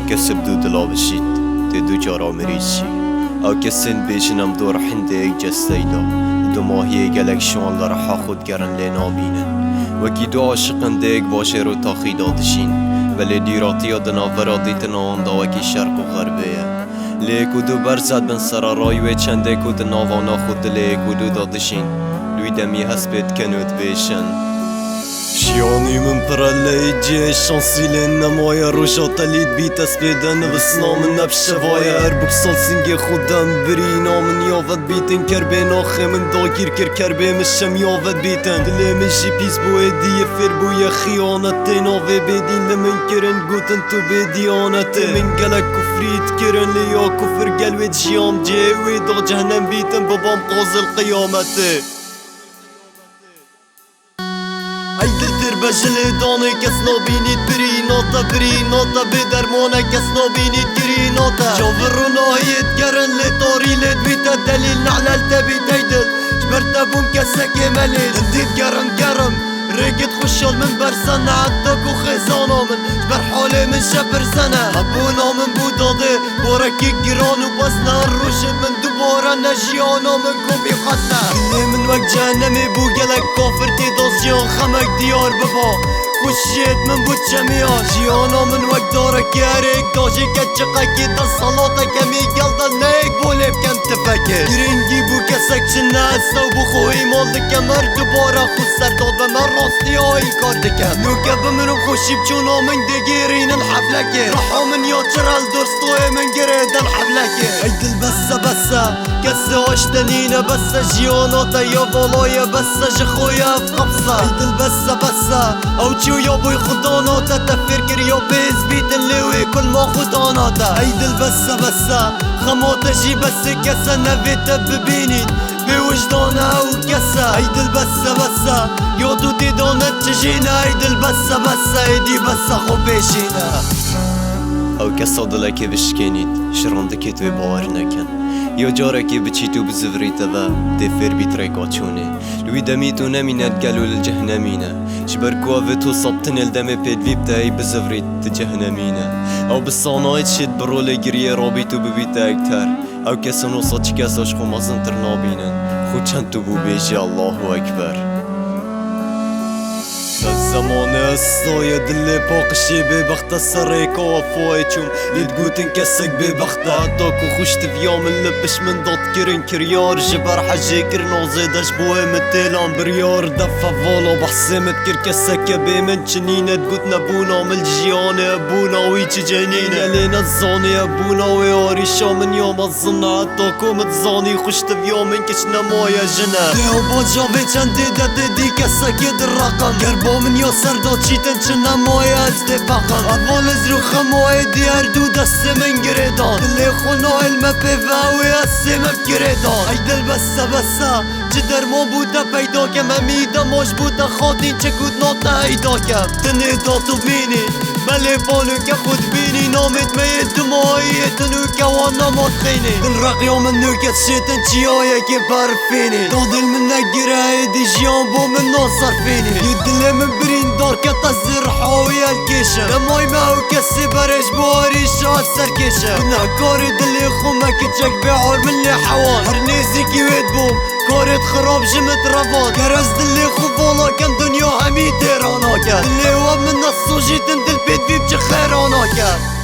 کس بدو دلا بشید تی دو جارا مریچی او کسین بیشنم دور حنده ایک جستیدا دو ماهی گلک شوان لرحا خود گرن لینا بینن وکی دو عاشقن دیگ باشه رو تاخی دادشین ولی دیراتی ها دناورا دیتنا آندا وکی شرق و غربیه لیکو دو برزد بن سرارای و چنده کو دناوانا خود لیکو دو دادشین لوی دمی هسبت کنوت بیشن شیانی من پرلی جه شانسی لین نمای روشا تلید بیت اسپیدن وسنا من نب شوای اربک سال سنگ خودم بری نامن یاود بیتن کربه ناخه من داگیر کربه مشم یاود بیتن دلی من شی پیس بوی دیه فر بوی خیانت ناوه بیدین لمن کرن گوتن تو بیدیانت من گلک کفرید کرن لیا کفر گلوید جیام جیوی دا جهنم بیتن بابام قازل قیامته ای دل تر بجل دانه کس نابینید بری ناتا به درمانه کس نابینید گری ناتا جاور رو ناهید گرن لطاری لدویتا دلیل نعلل تبید ای دل جبرتا بوم کسک ملید دید گرم رقت خوشال من برسنه عدك و خزانا من جبر حالي من شبر سنه ابونا من بوداده بوركي گران و بسنا الروشد من دوباره نجيانا من كوبي خسنه كلي من وقت جهنمي بو گلك كافر تي دوزيان خمك ديار ببا خوشيت من بود جميعا جيانا من وقت دارك ياريك داجي كتشقاكي دا صلاة كمي قلدا نيك بولي بكم تفكر گرنگي بو كسك چنه استا و بو خوهي مال دكم هر دوباره خود سرداد بمر راستی های کار دکم نوکه بمنم خوشیب چونا من دگیرین الحفلکه رحا من یا چرال درستوی من گریدن حفلکه ای دل بسه کسی آشتنینه بسه جیاناتا یا والای بسه جخویا افقبسه ای دل بسه او چیو یا بوی خداناتا تفیر کر یا بیز بیتن لیوی کل ما خداناتا ای دل بسه خماتا جی بسه کسه نویتا ببینید به وجدانه او کسه ای دل بسه یا دو دیدانت چجینه ای دل بسه ایدی بسه خوب بیشینه او کسا دلکه بشکنید شراندکت و باور نکن یا جارکی بچیتو بزوریت و دفر بیترکا چونه لوی دمیتو نمینت گلو لجهنمینه جبرکو و تو صبتن الدم پیدوی بتایی بزوریت جهنمینه او بسانایت شد برول گریه رابیتو ببیت اکتر او کسا نوصا چی کساش خو مازنتر نابینن خود چند تو بو بیجی الله اکبر زمان الصايا دلي باقشي ببخت سريكا وفاي چوم ليد قوتن كسك ببخت عطاك وخشت في يوم اللبش من ضد كرن كريار جبر حجي كرنو زيدش بوي متيلان بريار دفا فالا بحسمت كر كسك بمن چنينة قوت نبونا من الجيانة ابونا ويچ جنينة لينا الزاني ابونا وياري شامن يوم الظن عطاك ومتزاني خشت في يوم من كش نمايا جنا ديو باجا چند ديدت دي كسك يد الرقم قربا من یا سردا چیتن چه نمای از ده بخم اول از رو خمای دیار دو دست من گریدان دل خونا علم پیوهوی از سیمم گریدان ای دل بسه چه در ما بوده پیدا کم امیده ماش بوده خاطین چه گود ناته ایدا کم تنه داتو بینی بله بالو که خود بینی نامت مید دمایی تنو که وانا مات خینی دل رقیام من نوکت شیطن چیایی که برفینی دا دل من نگیره ایدی جیان بو من ناصر فینی یه دل من برین دار که تزر حاوی الکشه نمای ماو کسی برش باری شاد سرکشه نهکاری دلی خومه که چک بیعار من لی حوان هر نیزی که وید بوم کارت خراب جمت روان گرز دلی خوب والا کن دنیا همی تیرانا کن دلی واب من نصو جیتن دل بید ویب چه خیرانا کن